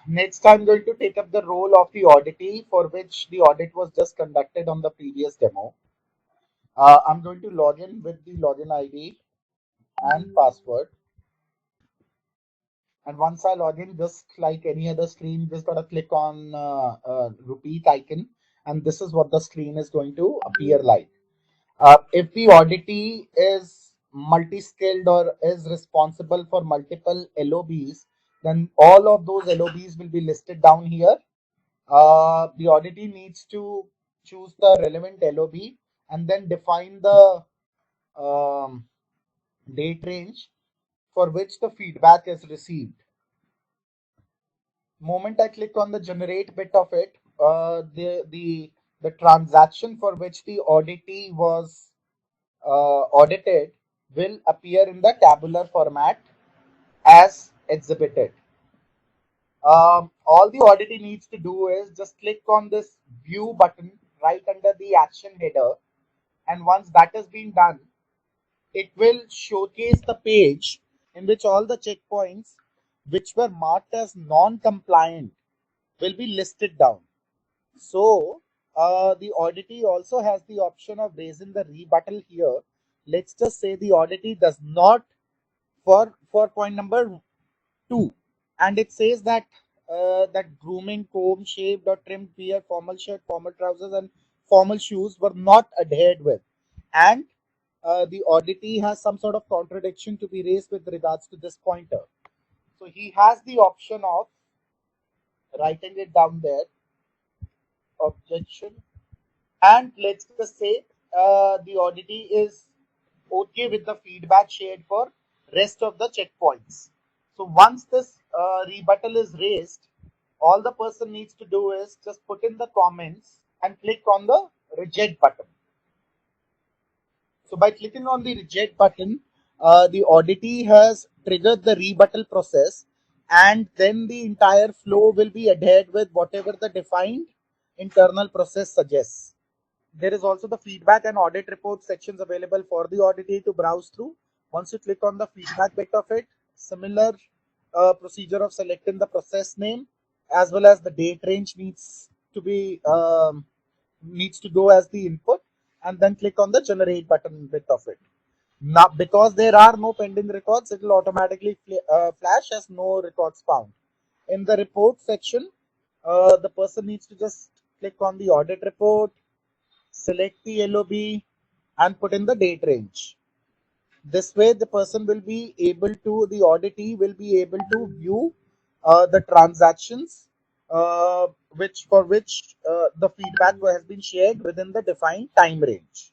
Next, I'm going to take up the role of the auditee, for which the audit was just conducted on the previous demo. I'm going to log in with the login ID and password. And once I log in, just like any other screen, just gotta click on Rupeek icon, and this is what the screen is going to appear like. If the auditee is multi-skilled or is responsible for multiple LOBs, then all of those LOBs will be listed down here. The auditee needs to choose the relevant LOB and then define the um, date range for which the feedback is received. Moment I click on the generate bit of it, the transaction for which the auditee was audited will appear in the tabular format as exhibited. All the auditee needs to do is just click on this view button right under the action header, and once that has been done, it will showcase the page in which all the checkpoints which were marked as non-compliant will be listed down. So the auditee also has the option of raising the rebuttal here. Let's just say the auditee does not, for point number 2, and it says that that grooming, comb, shaved or trimmed beard, formal shirt, formal trousers, and formal shoes were not adhered with, and the auditee has some sort of contradiction to be raised with regards to this pointer. So he has the option of writing it down there, objection, and let's just say the auditee is okay with the feedback shared for rest of the checkpoints. So once this rebuttal is raised, all the person needs to do is just put in the comments and click on the reject button. So by clicking on the reject button, the auditee has triggered the rebuttal process, and then the entire flow will be adhered with whatever the defined internal process suggests. There is also the feedback and audit report sections available for the auditee to browse through. Once you click on the feedback bit of it, similar procedure of selecting the process name as well as the date range needs to go as the input, and then click on the generate button bit of it. Now, because there are no pending records, it will automatically flash as no records found. In the report section, the person needs to just click on the audit report, select the LOB, and put in the date range. This way, the auditee will be able to view the transactions for which the feedback has been shared within the defined time range.